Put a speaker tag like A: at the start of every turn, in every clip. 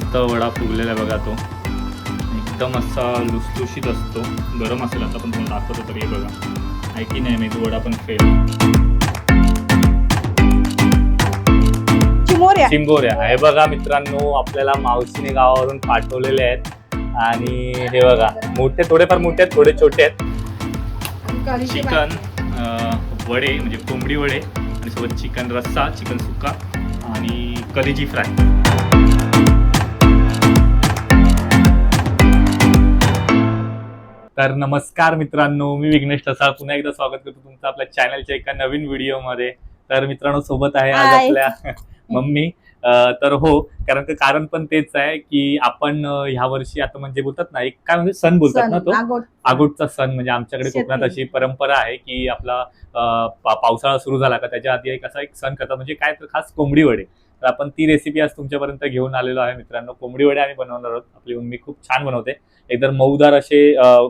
A: मस्त वडा फुगलेला आहे बघा. तो एकदम असा लुसलुशीत असतो. गरम असेल आता पण तुम्हाला दाखवतो तरी बघा. आहे की नाही मी तो वडा पण फेल. चिंबोऱ्या आहे बघा मित्रांनो. आपल्याला मावशीने गावावरून पाठवलेले आहेत आणि हे बघा मोठे, थोडेफार मोठे आहेत, थोडे छोटे आहेत. चिकन वडे म्हणजे कोंबडी वडे आणि सोबत चिकन रस्सा, चिकन सुक्का आणि कलेजी फ्राय. तर नमस्कार मित्रांनो, मी विघ्नेश ठसाळ पुन्हा एकदा स्वागत करतो तुमचं आपल्या चॅनलच्या एका नवीन व्हिडिओमध्ये. तर मित्रांनो सोबत आहे आज आपल्या मम्मी. तर हो, कारण पण तेच आहे की आपण ह्या वर्षी आता म्हणजे बोलतात ना एक काय म्हणजे सण बोलतात ना, तो आगोटचा सण. म्हणजे आमच्याकडे कोकणात अशी परंपरा आहे की आपला पावसाळा सुरू झाला का त्याच्या आधी एक असा एक सण करतात, म्हणजे काय तर खास कोंबडी वडे. तर आपण ती रेसिपी आज तुमच्यापर्यंत घेऊन आलेलो आहे मित्रांनो. कोंबडी वडे आम्ही बनवणार आहोत. आपली मम्मी खूप छान बनवते, एकदम मऊदार असे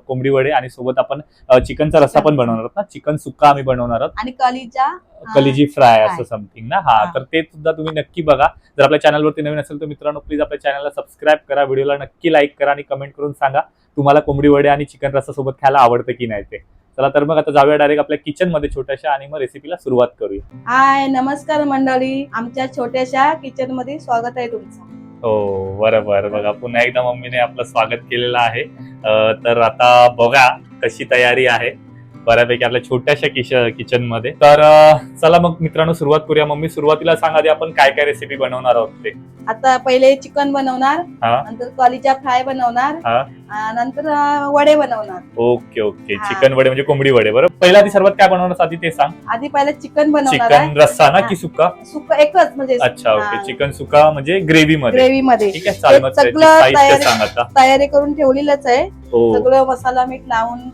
A: कोंबडी वडे आणि सोबत आपण चिकनचा रस्सा पण बनवणार आहोत ना, चिकन सुक्का आम्ही बनवणार आहोत आणि कलेजी फ्राय असं समथिंग ना. हा, तर ते सुद्धा तुम्ही नक्की बघा. जर आपल्या चॅनलवरती नवीन असेल तर मित्रांनो प्लीज आपल्या चॅनलला सबस्क्राईब करा, व्हिडिओला नक्की लाईक करा आणि कमेंट करून सांगा तुम्हाला कोंबडी वडे आणि चिकन रस्सा सोबत खायला आवडतं की नाही ते. चला तर मग आता जाऊया डायरेक्ट आपल्या किचन मध्ये छोट्याशा आणि मग रेसिपीला सुरुवात करूया.
B: हाय, नमस्कार मंडळी, आमच्या छोट्याशा किचन मध्ये स्वागत आहे तुमचं.
A: हो बरोबर. बघा पुन्हा एकदा मम्मीने आपलं स्वागत केलेलं आहे. तर आता बघा कशी तयारी आहे बऱ्यापैकी आपल्या छोट्याशा किचन मध्ये. तर चला मग मित्रांनो सुरुवात करूया. मम्मी सुरुवातीला सांगा दे आपण काय काय रेसिपी बनवणार आहोत ते.
B: आता पहिले चिकन बनवणार, नंतर कॉलीचा फ्राय बनवणार, नंतर वडे बनवणार.
A: Okay okay. चिकन वडे म्हणजे कोंबडी वडे. बरोबर. पहिल्या आधी सर्वात काय बनवणार आधी ते सांग.
B: आधी पहिला चिकन बनवणार.
A: चिकन रस्सा ना की सुक्का?
B: सुक्का एकच म्हणजे.
A: अच्छा ओके. चिकन सुक्का म्हणजे ग्रेव्ही मध्ये. ठीक आहे चालेल.
B: सगळं तयारी करून ठेवलेलंच आहे. सगळं मसाला मीठ लावून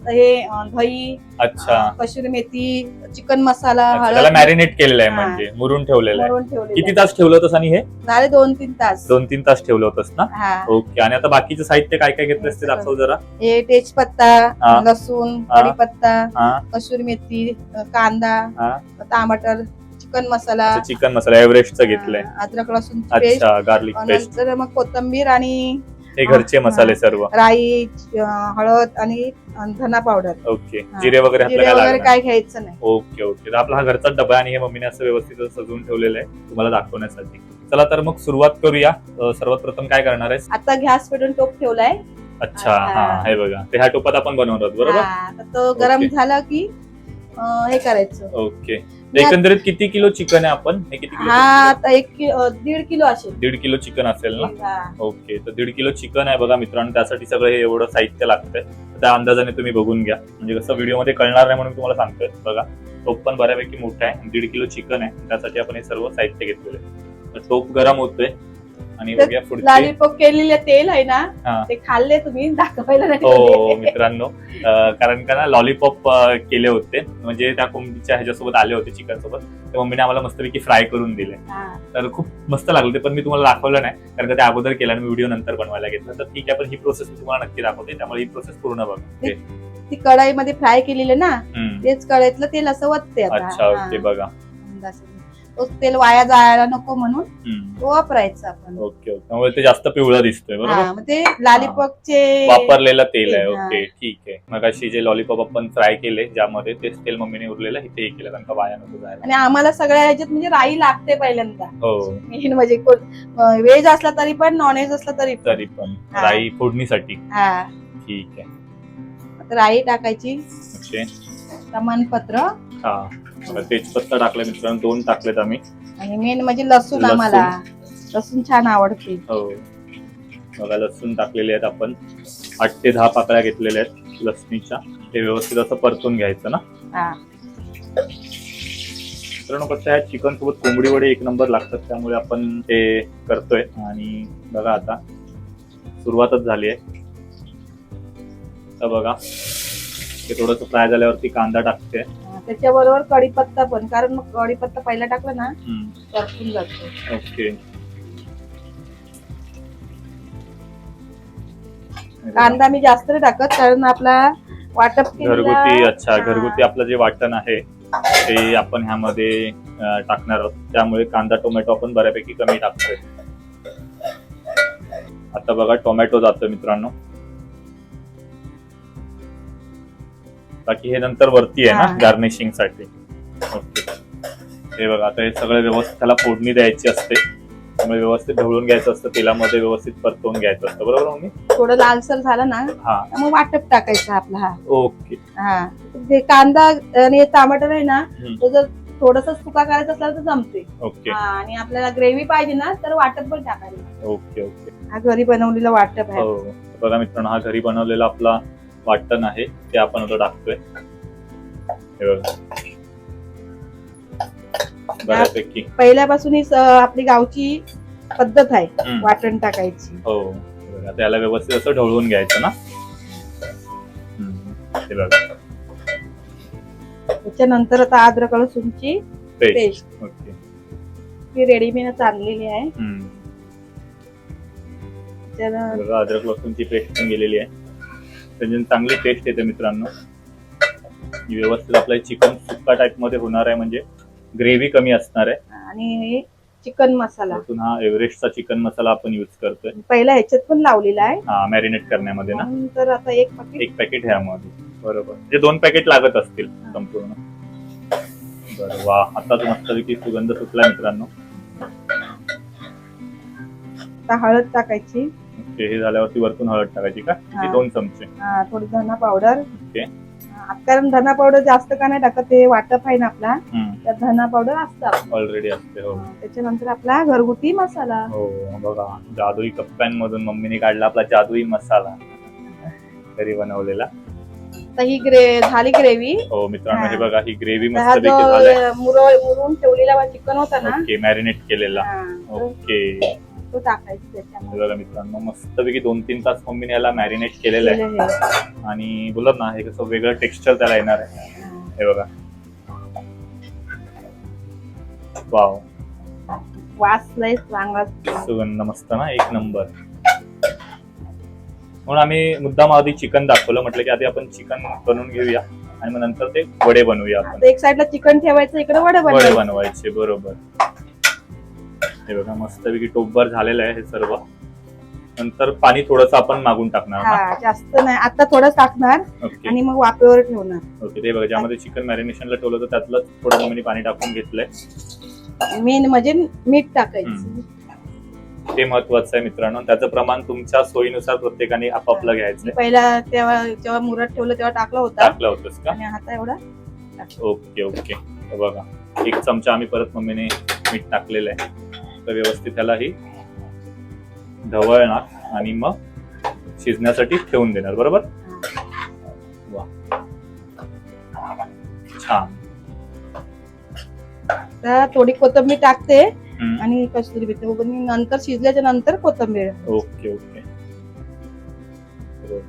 B: हे दही,
A: अच्छा
B: कसुरी मेथी, चिकन मसाला,
A: हळद मॅरिनेट केलेलं आहे म्हणजे मुरून ठेवलेलं आहे. किती तास ठेवलं होतंस आणि हे?
B: झाले 2-3 तास.
A: 2-3 तास ठेवलं होतंस ना. ओके. आणि आता बाकीचं साहित्य काय काय घेतलंस ते दाखव जरा.
B: हे तेजपत्ता, लसूण, कढीपत्ता, कसुरी मेथी, कांदा, टमाटर, चिकन मसाला
A: एव्हरेस्टचा घेतलाय,
B: अद्रक लसूण
A: पेस्ट, गार्लिक पेस्ट,
B: नंतर मग कोथिंबीर आणि
A: हे घरचे मसाले सर्व,
B: राई, हळद आणि धना पावडर.
A: ओके. जिरे वगैरे
B: काय घ्यायचं नाही.
A: Okay okay. तर आपला हा घरचा डबा आणि हे मम्मीने असं व्यवस्थित सजवून ठेवलेलं आहे तुम्हाला दाखवण्यासाठी. चला तर मग सुरुवात करूया. सर्वात प्रथम काय करणार आहेस?
B: आता गॅस पेटून टोप ठेवलाय.
A: अच्छा हा हे बघा. ते ह्या टोपात आपण बनवणार आहोत बरोबर.
B: तो गरम झाला की हे करायचं.
A: ओके. एकंदरीत किती किलो चिकन आहे आपण? हे किती किलो?
B: आता 1.5 किलो असेल.
A: 1.5 किलो चिकन असेल ना. ओके. तर 1.5 किलो चिकन आहे बघा मित्रांनो. त्यासाठी सगळं हे एवढं साहित्य लागतंय. त्या अंदाजाने तुम्ही बघून घ्या, म्हणजे कसं व्हिडिओ मध्ये कळणार नाही म्हणून तुम्हाला सांगतोय. बघा टोप पण बऱ्यापैकी मोठा आहे. 1.5 किलो चिकन आहे, त्यासाठी आपण हे सर्व साहित्य घेतलेलं आहे. तर टोप गरम होतोय आणि बघूया पुढचे
B: लॉलीपॉप केलेले तेल आहे ना, ते खाल्ले तुम्ही दाखवायला नाही.
A: हो मित्रांनो, कारण का ना लॉलीपॉप केले होते, म्हणजे त्या कोंबडीच्या ह्याच्यासोबत आले होते चिकन सोबत. तर मम्मीने आम्हाला मस्तपैकी फ्राय करून दिले. तर खूप मस्त लागले ते, पण मी तुम्हाला दाखवलं नाही कारण का ते अगोदर केलं आणि मी व्हिडिओ नंतर बनवायला घेतला. तर ठीक आहे, पण ही प्रोसेस मी तुम्हाला नक्की दाखवते, त्यामुळे ही प्रोसेस पूर्ण बघा.
B: ती कढाईमध्ये फ्राय केलेलं ना, तेच कढईतलं तेल असं वतते.
A: अच्छा ओके. बघा
B: तो तेल वाया जायला नको म्हणून तो वापरायचा आपण.
A: Okay okay. त्यामुळे ते जास्त पिवळं दिसतोय बरोबर.
B: ते लॉलीपॉपचे
A: वापरलेलं तेल आहे. ओके ठीक आहे. मग अशी जे लॉलीपॉप आपण फ्राय केले ज्यामध्ये, तेच तेल मम्मीने उरलेलं इथे केलं कारण का वाया नको जायला.
B: आणि आम्हाला सगळ्या ह्याच्यात म्हणजे राई लागते पहिल्यांदा.
A: हो
B: मेन म्हणजे व्हेज असला तरी पण, नॉन व्हेज असला तरी
A: पण राई फोडणीसाठी. ठीक आहे.
B: आता राई टाकायची.
A: ओके.
B: तमालपत्र,
A: तेजपत्ता टाकले मित्रांनो, 2 टाकलेत आम्ही. आणि
B: मेन म्हणजे लसूण. आम्हाला लसूण छान आवडते.
A: हो बघा लसूण टाकलेले आहेत आपण. 8 ते 10 पाकळ्या घेतलेल्या आहेत लसणीच्या. ते व्यवस्थित असं परतून घ्यायचं ना. मित्रांनो कसं आहे, चिकन सोबत कोंबडी वडे 1 नंबर लागतात, त्यामुळे आपण ते करतोय. आणि बघा आता सुरुवातच झाली आहे. तर बघा ते थोडंसं फ्राय झाल्यावरती कांदा टाकते,
B: त्याच्याबरोबर कढीपत्ता पण, कारण मग कढीपत्ता पहिला टाकला ना परतून जातो.
A: ओके.
B: कांदा मी जास्त नाही टाकत कारण आपला वाटप
A: घरगुती. अच्छा घरगुती आपलं जे वाटण आहे ते आपण ह्यामध्ये टाकणार आहोत, त्यामुळे कांदा टोमॅटो आपण बऱ्यापैकी कमी टाकतोय. आता बघा टोमॅटो जातोय मित्रांनो. बाकी हे नंतर वरती आहे ना गार्निशिंग साठी. ओके, हे बघा आता हे सगळं व्यवस्थित त्याला फोडणी द्यायची असते, त्यामुळे व्यवस्थित ढवळून घ्यायचं असतं, तेलामध्ये व्यवस्थित परतवून घ्यायचं असतं. बरोबर मम्मी?
B: थोडं लालसर झालं ना
A: हा,
B: मग वाटप टाकायचं आपला. हा
A: ओके.
B: हा, ते कांदा आणि टमाटर आहे ना, तो जर थोडस सुका करायचं असला तर जमते.
A: ओके,
B: आणि आपल्याला ग्रेव्ही पाहिजे ना तर वाटप पण टाकायचं.
A: Okay okay.
B: हा घरी बनवलेला वाटप आहे.
A: हो बघा मित्रांनो, हा घरी बनवलेला आपला वाटण आहे, ते आपण आता टाकतोय. हे बघा बऱ्यापैकी
B: पहिल्यापासून ही आपली गावची पद्धत आहे वाटण टाकायची.
A: हो, त्याला व्यवस्थित असं ढवळून घ्यायचं ना. हे बघा
B: त्याच्यानंतर आता अद्रक लसूणची पेस्ट
A: ओके,
B: ही रेडीमेड आणलेली आहे.
A: बघा अद्रक लसूणची पेस्ट पण गेलेली आहे, त्याच्याने चांगली टेस्ट येते मित्रांनो. व्यवस्थित आपलं चिकन सुक्का टाइप मध्ये होणार आहे, म्हणजे ग्रेव्ही कमी असणार आहे.
B: आणि हे चिकन मसाला,
A: हा एव्हरेस्टचा चिकन मसाला आपण युज करतोय.
B: पहिला ह्याच्यात पण लावलेला आहे,
A: हा मॅरिनेट करण्यामध्ये ना.
B: तर आता एक
A: पॅकेट ह्यामध्ये. बरोबर, म्हणजे 2 पॅकेट लागत असतील संपूर्ण. बरं, वा, आता मस्तपैकी सुगंध सुटला मित्रांनो.
B: आता हळद टाकायची.
A: ओके, हे झाल्यावरती वरतून हळद टाकायची का? 2 चमचे.
B: थोडी धना पावडर.
A: ओके,
B: कारण धना पावडर जास्त का नाही टाकत, ते वाटप आहे ना आपला, त्यात धना पावडर असतं
A: ऑलरेडी असते. हो,
B: त्याच्यानंतर आपला घरगुती मसाला.
A: हो बघा, जादुई कप्प्यांमधून मम्मीने काढला आपला जादुई मसाला, घरी बनवलेला.
B: तर ही झाली ग्रेव्ही.
A: हो मित्रांनो, हे बघा ही ग्रेव्ही मस्तपैकी झाली.
B: मुरून ठेवलेला चिकन होता ना,
A: ओके, मॅरिनेट केलेला. ओके,
B: तो टाकायचा त्याच्यामध्ये.
A: बघा मित्रांनो, मस्तपैकी 2-3 तास मम्मीने याला मॅरिनेट केलेलं आहे. आणि बोलत ना, हे कसं वेगळं टेक्स्चर त्याला येणार आहे. हे बघा, वाव,
B: वास लय चांगला,
A: सुगंध मस्त ना, 1 नंबर. म्हणून आम्ही मुद्दाम आधी चिकन दाखवलं, म्हटलं की आधी आपण चिकन बनवून घेऊया आणि मग नंतर ते वडे बनवूया आपण.
B: एक साइडला चिकन ठेवायचं, इकडे वडे
A: बनवायचे. बरोबर, हे बघा मस्तपैकी टोपभर झालेलं आहे हे सर्व. नंतर पाणी थोडंसं आपण मागून टाकणार.
B: जास्त नाही, आता थोडं टाकणार आणि मग वाफेवर ठेवणार.
A: ओके, ते बघा ज्यामध्ये चिकन मॅरिनेशनला ठेवलं होतं त्यातलं थोडं मम्मीने पाणी टाकून घेतलंय.
B: मेन म्हणजे मीठ टाकायचं,
A: ते महत्वाचं आहे मित्रांनो. त्याचं प्रमाण तुमच्या सोयीनुसार प्रत्येकाने आपापलं घ्यायचं.
B: पहिला जेव्हा मुरत ठेवलं तेव्हा टाकलं
A: होतंस का?
B: आणि आता एवढा.
A: ओके ओके, बघा 1 चमचा आम्ही परत मम्मीने मीठ टाकलेलं आहे. तर व्यवस्थित त्याला ही ढवळणार आणि मग शिजण्यासाठी ठेवून देणार. बरोबर, वा, छान.
B: थोडी कोथिंबीर टाकते आणि कस्तुरी मेथी नंतर, शिजल्याच्या नंतर कोथिंबीर.
A: ओके ओके,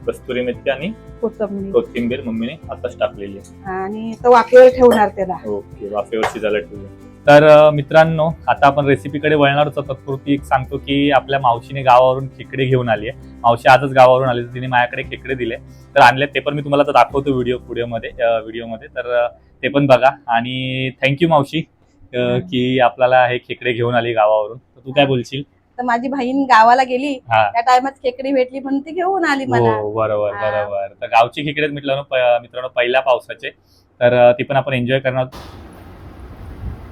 A: कस्तुरी मेथी आणि कोथिंबीर मम्मीने आताच टाकलेली आहे.
B: आणि तो वाफेवर ठेवणार त्याला.
A: ओके, वाफेवर शिजायला ठेवूया. तर मित्रांनो, आता आपण रेसिपीकडे वळणार होतो. तत्पूर्वी एक सांगतो की आपल्या मावशीने गावावरून खेकडे घेऊन आली आहे. मावशी आजच गावावरून आली, तिने माझ्याकडे खेकडे दिले, तर आणले. ते पण मी तुम्हाला दाखवतो व्हिडिओमध्ये, तर ते पण बघा. आणि थँक्यू मावशी की आपल्याला हे खेकडे घेऊन आली गावावरून. तर तू काय बोलशील?
B: तर माझी बहीण गावाला गेली, त्या टायमात खेकडी भेटली म्हणून ती घेऊन आली मला.
A: बरोबर बरोबर. तर गावची खेकडे मित्रांनो पहिल्या पावसाचे, तर ती पण आपण एन्जॉय करणार.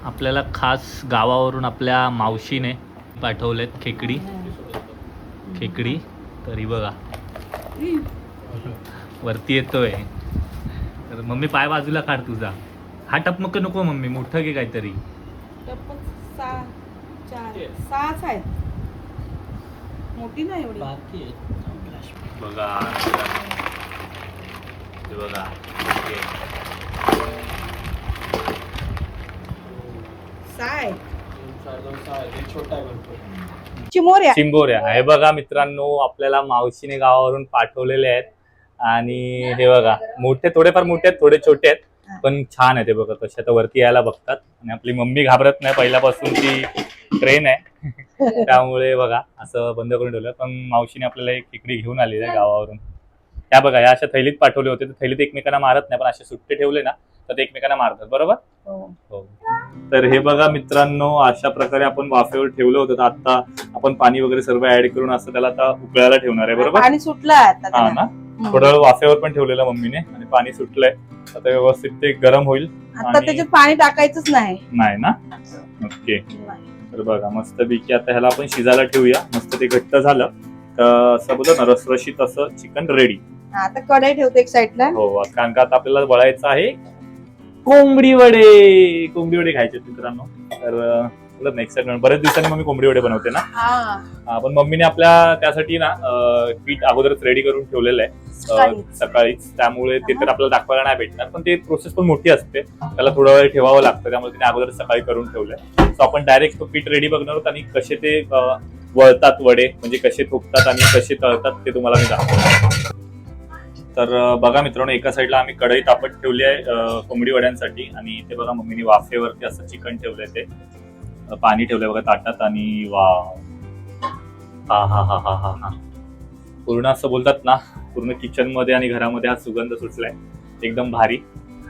A: आपल्याला खास गावावरून आपल्या मावशीने पाठवलेत खेकडी. तरी बघा वरती येतोय. तर मम्मी पाय बाजूला काढ तुझा. हा टपमक नको मम्मी, मोठं घे काहीतरी.
B: 6 आहेत, मोठी नाही एवढी.
A: बघा बघा, चिंबोऱ्या. हे बघा मित्रांनो, आपल्याला मावशीने गावावरून पाठवलेले आहेत. आणि हे बघा, थोडेफार मोठे आहेत, थोडे छोटे आहेत, पण छान आहे. ते बघा कसे आता वरती यायला बघतात. आणि आपली मम्मी घाबरत नाही, पहिल्यापासून ती ट्रेन आहे. त्यामुळे बघा असं बंद करून ठेवलं. पण मावशीने आपल्याला एक खेकडी घेऊन आलेली आहे गावावरून. ह्या बघा ह्या अशा थैलीत पाठवले होते, तर थैलीत एकमेकांना मारत नाही, पण असे सुट्टे ठेवले ना तर ते एकमेकांना मारतात, बरोबर. हो. तर हे बघा मित्रांनो, अशा प्रकारे आपण वाफेवर ठेवलं होतं. तर आता आपण पाणी वगैरे सर्व ऍड करून असं त्याला आता उकळायला ठेवणार आहे, बरोबर.
B: पाणी सुटलं आता
A: हा ना, थोडं वेळ वाफेवर पण ठेवलेलं मम्मीने आणि पाणी सुटलंय. आता व्यवस्थित ते गरम होईल.
B: आता त्याच्यात पाणी टाकायचंच नाही
A: ना. ओके. तर बघा मस्तपैकी आता ह्याला आपण शिजायला ठेवूया. मस्त ते घट्ट झालं तर असं बोलतो ना रसरशीत असं चिकन रेडी.
B: आता कढई ठेवते एक साईडला.
A: हो, कारण का आता आपल्याला वळायचं आहे कोंबडी वडे. कोंबडी वडे खायचे मित्रांनो. तर नेक्स्ट टाइम बऱ्याच दिवसांनी मम्मी कोंबडी वडे बनवते ना. पण मम्मीने आपल्या त्यासाठी ना पीठ अगोदरच रेडी करून ठेवलेलं आहे सकाळीच. त्यामुळे ते तर आपल्याला दाखवायला नाही भेटणार, पण ते प्रोसेस पण मोठी असते, त्याला थोडा वेळ ठेवावं लागतं. त्यामुळे तिने अगोदर सकाळी करून ठेवलंय. सो आपण डायरेक्ट तो पीठ रेडी बघणार आहोत आणि कसे ते वळतात वडे, म्हणजे कसे थोपतात आणि कसे तळतात ते तुम्हाला मी दाखवतो. तर बघा मित्रांनो, एका साईडला आम्ही कढई तापत ठेवली आहे कोंबडी वड्यांसाठी, आणि ते बघा मम्मीने वाफेवरती असं चिकन ठेवलंय, ते पाणी ठेवलंय बघा ताटात. आणि वाव, हा हा हा हा हा हा, पूर्ण असं बोलतात ना, पूर्ण किचन मध्ये आणि घरामध्ये हा सुगंध सुटलाय, एकदम भारी.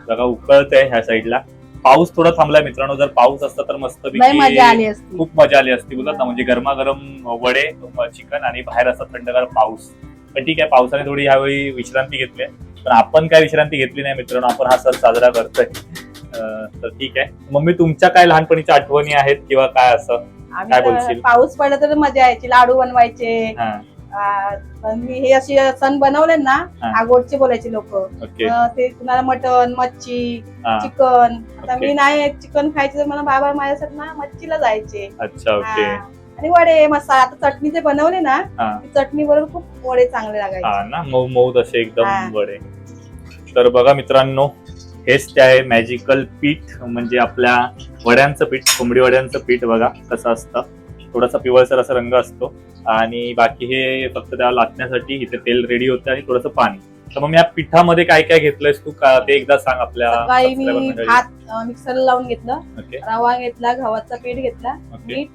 A: बघा उकळतंय ह्या साईडला. पाऊस थोडा थांबलाय मित्रांनो. जर पाऊस असता तर मस्त
B: मजा आली असती,
A: खूप मजा आली असती बोलतात ना, म्हणजे गरमागरम वडे चिकन आणि बाहेर असा थंडगार पाऊस. पण ठीक आहे, पावसाने थोडी यावेळी विश्रांती घेतली, पण आपण काय विश्रांती घेतली नाही मित्रांनो. आपण हा सण साजरा करतोय, तर ठीक आहे. मम्मी तुमच्या काय लहानपणीच्या आठवणी आहेत किंवा काय असं काय बोलशील?
B: पाऊस पडला तर मजा यायची, लाडू बनवायचे. मी हे असे सण बनवले ना, आगोडचे बोलायचे लोक, ते कुणाला मटन, मच्छी, चिकन. आता मी नाही चिकन खायचे तर मला बाबा माझ्यासाठी ना मच्छीला जायचे.
A: अच्छा, ओके.
B: आणि वडे मसाला, आता चटणी जे बनवले ना, चटणी बरोबर खूप वडे चांगले लागायचे
A: ना, मऊ मऊ असे एकदम वडे. तर बघा मित्रांनो, हेच ते आहे मॅजिकल पीठ, म्हणजे आपल्या वड्यांचं पीठ, कोंबडी वड्यांचं पीठ. बघा कसं असतं, थोडासा पिवळसर असा रंग असतो, आणि बाकी हे फक्त त्याला लाटण्यासाठी इथे तेल रेडी होतं आणि थोडंसं पाणी. तर मग या पिठामध्ये काय काय घेतलंयस तू, ते एकदा सांग आपल्या.
B: सकाळी मी भात मिक्सरला लावून घेतलं, रवा घेतला, गव्हाचा पीठ घेतला, मीठ,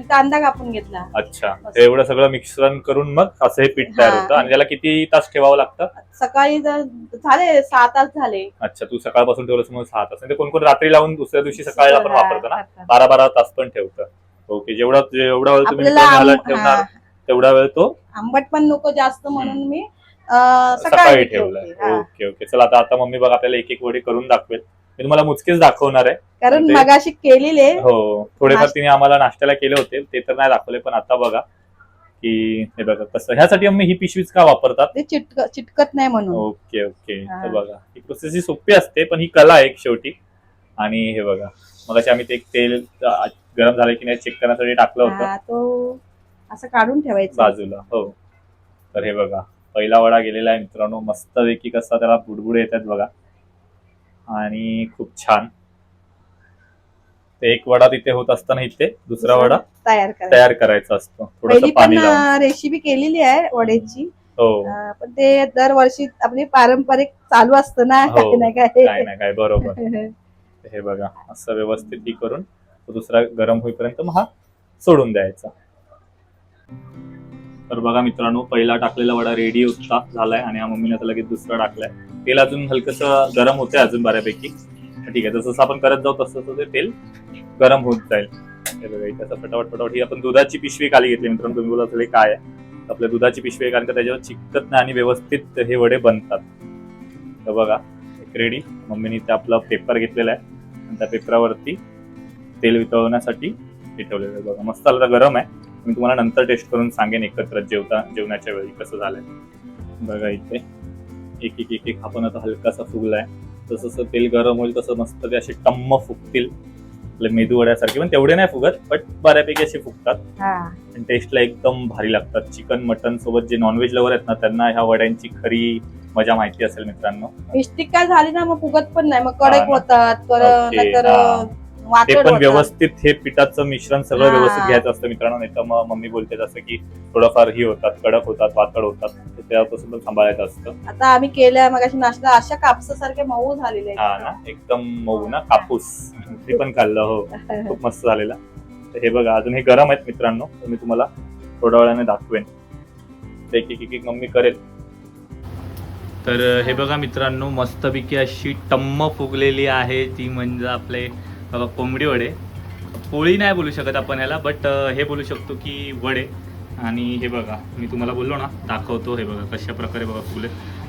B: कांदा कापून घेतला.
A: अच्छा, एवढं सगळं मिश्रण करून मग असं हे पीठ तयार होतं. आणि त्याला किती तास ठेवावं लागतं?
B: सकाळी झाले 6 तास झाले.
A: अच्छा, तू सकाळपासून ठेवलंस मग 6 तास. कोण कोण रात्री लावून दुसऱ्या दिवशी सकाळला पण वापरतं ना, 12-12 तास पण ठेवतं. ओके, जेवढा वेळ तुम्ही ठेवणार तेवढा वेळ तो
B: आंबट पण नको जास्त, म्हणून मी
A: सकाळी ठेवलाय. ओके ओके, चला आता मम्मी बघा आपल्याला एक एक वडे करून दाखवेल. मी तुम्हाला मुचकेच दाखवणार आहे,
B: कारण मगाशी केलेले.
A: हो, थोडेफार तिने आम्हाला नाश्त्याला केले होते, ते तर नाही दाखवले. पण आता बघा की हे बघा कसं. ह्यासाठी आम्ही ही पिशवीच का वापरतात?
B: ते चिटकत नाही म्हणून.
A: ओके ओके, तर बघा ही प्रोसेस ही सोपी असते, पण ही कला आहे शेवटी. आणि हे बघा मगाशी आम्ही ते तेल गरम झालं की नाही चेक करण्यासाठी टाकलं होतं,
B: तो असं काढून ठेवायचं
A: बाजूला. हो, तर हे बघा पहिला वडा गेलेला आहे मित्रांनो. मस्तपैकी कसा त्याला बुडबुडे येतात बघा, आणि खूप छान. एक वडा तिथे होत असताना इथे दुसरा वडा तयार करायचा असतो. थोडंसं पाणी लावून
B: रेसिपी केलेली आहे वड्याची.
A: हो,
B: पण ते दरवर्षी आपली पारंपरिक चालू असतं ना,
A: काय ना काय. बरोबर. हे बघा असं व्यवस्थित ही करून दुसरा गरम होईपर्यंत मग हा सोडून द्यायचा. तर बघा मित्रांनो, पहिला टाकलेला वडा रेडी होता झालाय, आणि हा मम्मीने आता लगेच दुसरा टाकलाय. तेल अजून हलकसं गरम होतंय अजून बऱ्यापैकी. ठीक आहे, जसं आपण करत जाऊ तसं ते तेल गरम होत जाईल. हे बघा इथे फटाफट फटाफट. ही आपण दुधाची पिशवी खाली घेतली मित्रांनो. तुम्ही बोला असेल काय आहे, आपल्या दुधाची पिशवी आहे, कारण का त्याच्यावर चिकटत नाही आणि व्यवस्थित हे वडे बनतात. तर बघा एक रेडी. मम्मीने ते आपला पेपर घेतलेला आहे, आणि त्या पेपरावरती तेल वितळवण्यासाठी हे ठेवलेलं आहे. बघा मस्त आलं, गरम आहे. मी तुम्हाला नंतर टेस्ट करून सांगेन एकत्र जेवणाच्या वेळी कसं झालंय. बघा इथे एक एक एक एक आपण आता हलकासा फुगलाय. जसं तेल गरम होईल तसं मस्त ते असे टम्म फुगतील, मेदू वड्यासारखे. पण तेवढे नाही फुगत, पण बऱ्यापैकी असे फुगतात, आणि टेस्टला एकदम भारी लागतात. चिकन मटन सोबत जे नॉनव्हेज लवर आहेत ना, त्यांना ह्या वड्यांची खरी मजा माहिती असेल मित्रांनो.
B: मिस्टेक काय झाली ना मग फुगत पण नाही, मग कडक होतात.
A: ते पण व्यवस्थित हे पिठाचं मिश्रण सगळं व्यवस्थित घ्यायचं असतं मित्रांनो. नाही तर मग मम्मी बोलते जसं की थोडंफार ही होतात, कडक होतात, वातड होतात. त्यापासून पण सांभाळायचं असतं.
B: आता आम्ही केल्या मग नाश्ता अशा कापसासारख्या मऊ झालेल्या.
A: हा ना, एकदम मऊ ना, कापूस. ते पण खाल्लं. हो, खूप मस्त झालेला. तर हे बघा अजून हे गरम आहेत मित्रांनो, तर मी तुम्हाला थोड्या वेळाने दाखवेन. एक एक एक मम्मी करेल. तर हे बघा मित्रांनो, मस्तपैकी अशी टम्म फुगलेली आहे ती म्हणजे आपले बघा कोंबडी वडे. पोळी नाही बोलू शकत आपण ह्याला, बट हे बोलू शकतो की वडे. आणि हे बघा मी तुम्हाला बोललो ना, दाखवतो. हे बघा कशा प्रकारे बघा फुगले,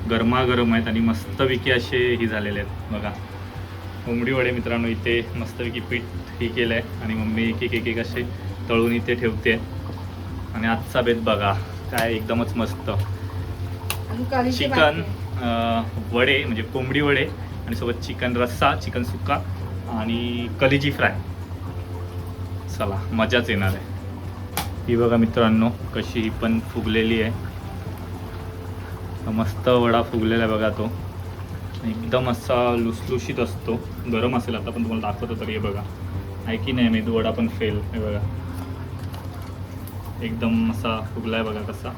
A: गरमागरम आहेत आणि मस्तपैकी असे ही झालेले आहेत बघा कोंबडी वडे. मित्रांनो इथे मस्तपैकी पीठ ही केलं आहे आणि मम्मी एक एक असे तळून इथे ठेवते. आणि आजचा बेत बघा काय एकदमच मस्त. चिकन वडे म्हणजे कोंबडी वडे आणि सोबत चिकन रस्सा, चिकन सुक्का आणि कलेजी फ्राय. चला मजाच येणार आहे. ही बघा मित्रांनो कशी ही पण फुगलेली आहे. मस्त वडा फुगलेला आहे बघा. तो एकदम असा लुसलुशीत असतो. गरम असेल आता पण तुम्हाला दाखवतो. तर हे बघा आहे की नाही मेदू वडा पण फेल. हे बघा एकदम असा फुगला आहे बघा कसा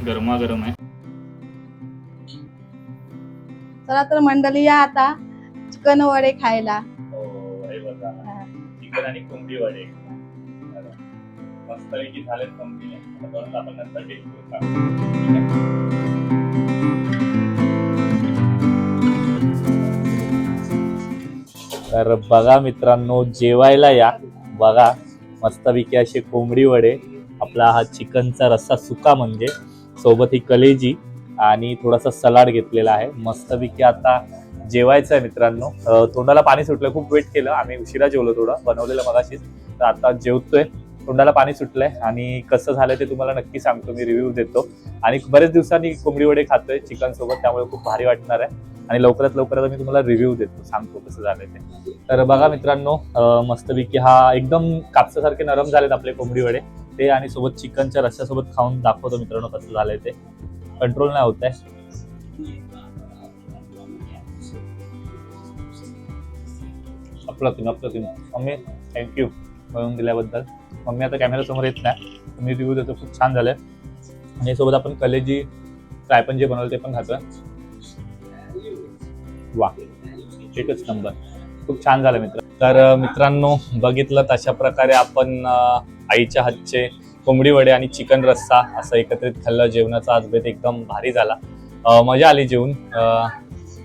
A: गरमागरम आहे.
B: चला तर मंडळी या आता चिकन वडे खायला.
A: चिकन आणि कोंबडी वडे मस्तपैकी झालेत कंपनीने. आपण नंतर टेस्ट करून तर बघा मित्रांनो जेवायला या. बघा मस्तपैकी असे कोंबडी वडे, आपला हा चिकनचा रस्सा सुका म्हणजे, सोबत ही कलेजी आणि थोडासा सलाड घेतलेला आहे. मस्तपैकी आता जेवायचं आहे मित्रांनो. तोंडाला पाणी सुटलं, खूप वेट केलं आम्ही, उशिरा जेवलो, थोडं बनवलेलं मगाशीच. तर आता जेवतोय, तोंडाला पाणी सुटलंय. आणि कसं झालंय ते तुम्हाला नक्की सांगतो, मी रिव्ह्यू देतो. आणि बरेच दिवसांनी कोंबडी वडे खातोय चिकन सोबत, त्यामुळे खूप भारी वाटणार आहे. आणि लवकरात लवकर मी तुम्हाला रिव्ह्यू देतो, सांगतो कसं झालंय ते. तर बघा मित्रांनो मस्तपैकी हा एकदम कापसासारखे नरम झालेत आपले कोंबडी वडे ते. आणि सोबत चिकनच्या रस्स्यासोबत खाऊन दाखवतो मित्रांनो कसं झालंय ते. कंट्रोल नाही होत आहे. अप्रतिम मम्मी, थँक्यू बनवून दिल्याबद्दल. मम्मी आता कॅमेरा समोर येत नाही, मी रिव्ह्यू देतो. खूप छान झालंय. आणि सोबत आपण कलेजी फ्राय पण जे बनवलं ते पण खातोय. वा एकच नंबर, खूप छान झालं मित्र. तर मित्रांनो बघितलं तशा प्रकारे आपण आईच्या हातचे कोंबडी वडे आणि चिकन रस्सा असं एकत्रित खाल्लं. जेवणाचा आज बेत एकदम भारी झाला, मजा आली जेवून.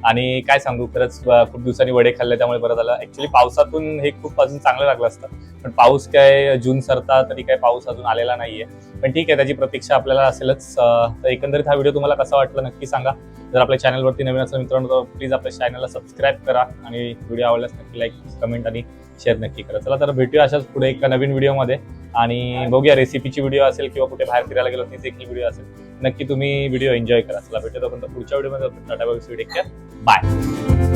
A: आणि काय सांगू, खरंच खूप दिवसांनी वडे खाल्ले त्यामुळे बरं झालं. ऍक्च्युली पावसातून हे खूप अजून चांगलं लागलं असतं, पण पाऊस काय जून सरता तरी काय पाऊस अजून आलेला नाहीये. पण ठीक आहे, त्याची प्रतीक्षा आपल्याला असेलच. तर एकंदरीत हा व्हिडिओ तुम्हाला कसा वाटला नक्की सांगा. जर आपल्या चॅनलवरती नवीन असेल मित्रांनो तर प्लीज आपल्या चॅनलला सबस्क्राईब करा आणि व्हिडिओ आवडल्यास नक्की लाईक, कमेंट आणि शेअर नक्की करा. चला तर भेटूया अशाच पुढे एका नवीन व्हिडिओमध्ये. आणि बघूया रेसिपीची व्हिडिओ असेल किंवा कुठे बाहेर फिरायला गेलो ती देखील व्हिडिओ असेल. नक्की तुम्ही व्हिडिओ एन्जॉय करा. चला भेटूया पुढच्या व्हिडिओमध्ये. Tata bye, take care, bye.